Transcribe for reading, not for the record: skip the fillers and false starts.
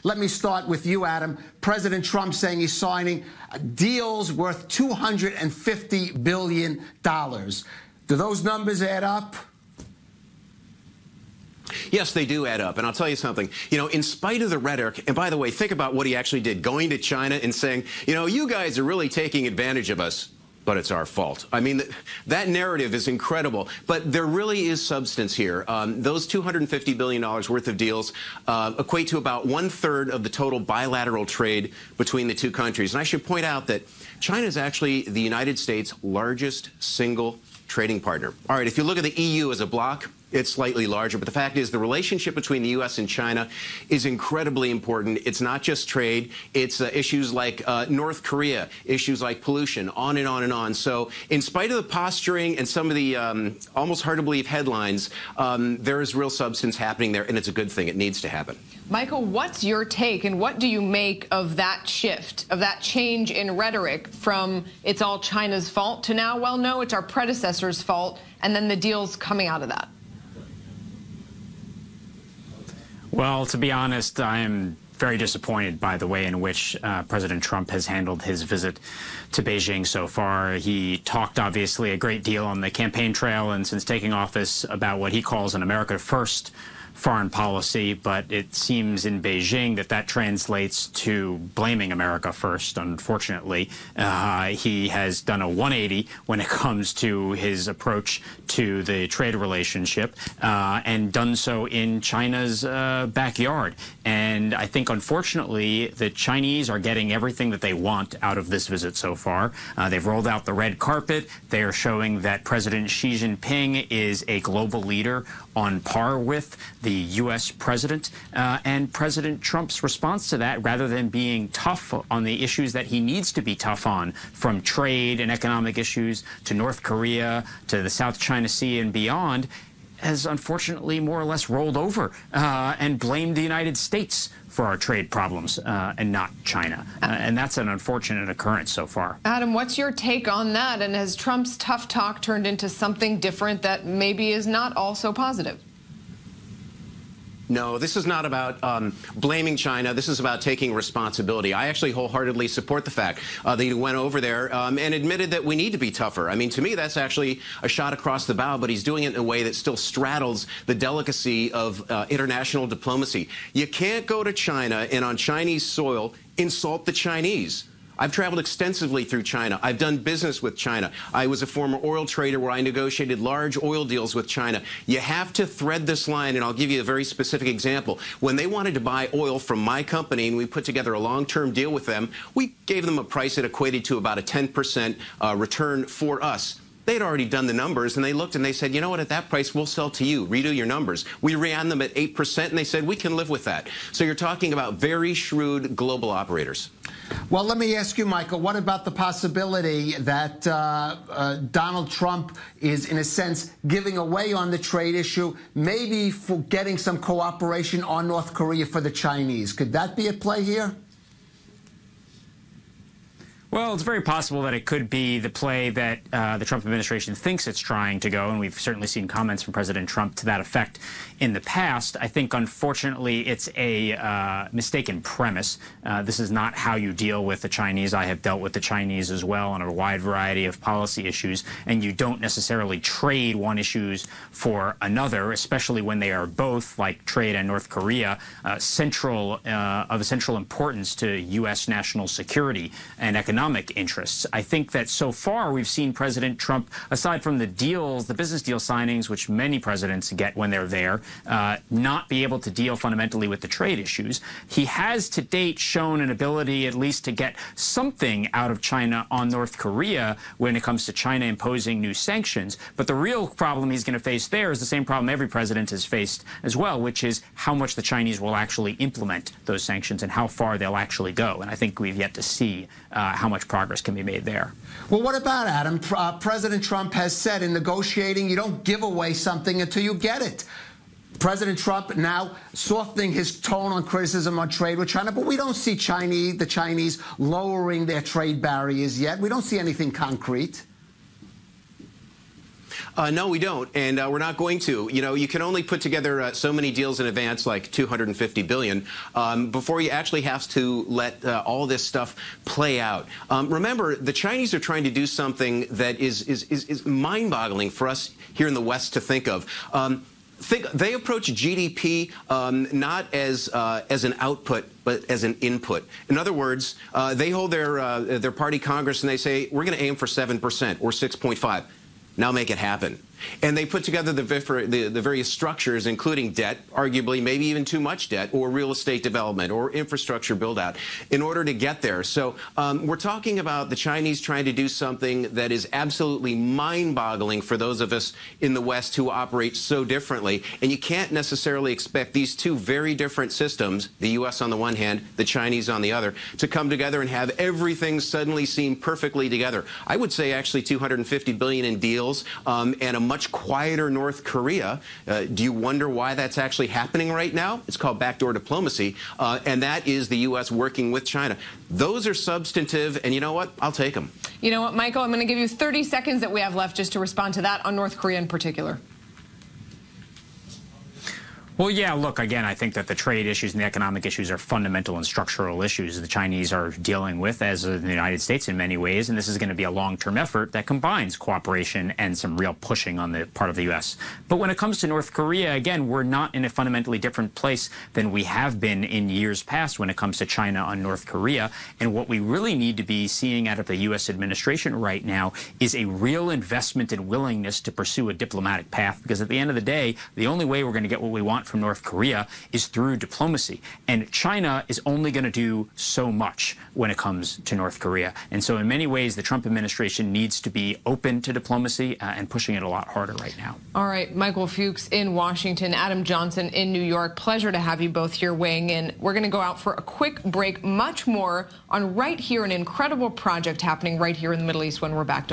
Let me start with you, Adam. President Trump saying he's signing deals worth $250 billion. Do those numbers add up? Yes, they do add up. And I'll tell you something, in spite of the rhetoric, and by the way, think about what he actually did, going to China and saying, you guys are really taking advantage of us, but it's our fault. I mean, that narrative is incredible. But there really is substance here. Those $250 billion worth of deals equate to about 1/3 of the total bilateral trade between the two countries. And I should point out that China is actually the United States' largest single trading partner. All right, if you look at the EU as a bloc, it's slightly larger, but the fact is the relationship between the U.S. and China is incredibly important. It's not just trade. It's issues like North Korea, issues like pollution, on and on and on. So in spite of the posturing and some of the almost hard-to-believe headlines, there is real substance happening there, and it's a good thing. It needs to happen. Michael, what's your take, and what do you make of that shift, of that change in rhetoric from it's all China's fault to now, well, no, it's our predecessor's fault, and then the deals coming out of that? Well, to be honest, I am very disappointed by the way in which President Trump has handled his visit to Beijing so far. He talked, obviously, a great deal on the campaign trail and since taking office about what he calls an America First foreign policy, but it seems in Beijing that translates to blaming America first, unfortunately. He has done a 180 when it comes to his approach to the trade relationship, and done so in China's backyard. And I think, unfortunately, the Chinese are getting everything that they want out of this visit so far. They've rolled out the red carpet. They are showing that President Xi Jinping is a global leader on par with the U.S. president, and President Trump's response to that, rather than being tough on the issues that he needs to be tough on, from trade and economic issues to North Korea to the South China Sea and beyond, has unfortunately more or less rolled over and blamed the United States for our trade problems and not China. And that's an unfortunate occurrence so far. Adam, what's your take on that? And has Trump's tough talk turned into something different that maybe is not all so positive? No, this is not about blaming China. This is about taking responsibility. I actually wholeheartedly support the fact that he went over there and admitted that we need to be tougher. I mean, to me, that's actually a shot across the bow, but he's doing it in a way that still straddles the delicacy of international diplomacy. You can't go to China and on Chinese soil insult the Chinese. I've traveled extensively through China. I've done business with China. I was a former oil trader where I negotiated large oil deals with China. You have to thread this line, and I'll give you a very specific example. When they wanted to buy oil from my company and we put together a long-term deal with them, we gave them a price that equated to about a 10% return for us. They'd already done the numbers, and they looked and they said, you know what, at that price, we'll sell to you. Redo your numbers. We ran them at 8%, and they said, we can live with that. So you're talking about very shrewd global operators. Well, let me ask you, Michael, what about the possibility that Donald Trump is, in a sense, giving away on the trade issue, maybe for getting some cooperation on North Korea for the Chinese? Could that be at play here? Well, it's very possible that it could be the play that the Trump administration thinks it's trying to go, and we've certainly seen comments from President Trump to that effect in the past. I think, unfortunately, it's a mistaken premise. This is not how you deal with the Chinese. I have dealt with the Chinese as well on a wide variety of policy issues, and you don't necessarily trade one issue for another, especially when they are both, like trade and North Korea, of essential importance to U.S. national security and economic interests. I think that so far we've seen President Trump, aside from the deals, the business deal signings, which many presidents get when they're there, not be able to deal fundamentally with the trade issues. He has to date shown an ability at least to get something out of China on North Korea when it comes to China imposing new sanctions. But the real problem he's going to face there is the same problem every president has faced as well, which is how much the Chinese will actually implement those sanctions and how far they'll actually go. And I think we've yet to see how much progress can be made there. Well, what about, Adam? President Trump has said in negotiating, you don't give away something until you get it. President Trump now softening his tone on criticism on trade with China, but we don't see the Chinese lowering their trade barriers yet. We don't see anything concrete. No, we don't, and we're not going to. You know, you can only put together so many deals in advance, like $250 billion, before you actually have to let all this stuff play out. Remember, the Chinese are trying to do something that is mind-boggling for us here in the West to think of. They approach GDP not as an output, but as an input. In other words, they hold their party Congress and they say, we're going to aim for 7% or 6.5. Now make it happen. And they put together the various structures, including debt, arguably maybe even too much debt, or real estate development, or infrastructure build-out, in order to get there. So we're talking about the Chinese trying to do something that is absolutely mind-boggling for those of us in the West who operate so differently. And you can't necessarily expect these two very different systems, the U.S. on the one hand, the Chinese on the other, to come together and have everything suddenly seem perfectly together. I would say actually $250 billion in deals and a much quieter North Korea. Do you wonder why that's actually happening right now? It's called backdoor diplomacy, and that is the U.S. working with China. Those are substantive, and you know what? I'll take them. You know what, Michael? I'm going to give you 30 seconds that we have left just to respond to that on North Korea in particular. Well, yeah, look, again, I think that the trade issues and the economic issues are fundamental and structural issues the Chinese are dealing with, as the United States in many ways, and this is going to be a long-term effort that combines cooperation and some real pushing on the part of the U.S. But when it comes to North Korea, again, we're not in a fundamentally different place than we have been in years past when it comes to China on North Korea, and what we really need to be seeing out of the U.S. administration right now is a real investment and willingness to pursue a diplomatic path, because at the end of the day, the only way we're going to get what we want from North Korea is through diplomacy. And China is only going to do so much when it comes to North Korea. And so in many ways, the Trump administration needs to be open to diplomacy and pushing it a lot harder right now. All right, Michael Fuchs in Washington, Adam Johnson in New York. Pleasure to have you both here weighing in. We're going to go out for a quick break. Much more on right here, an incredible project happening right here in the Middle East when we're back.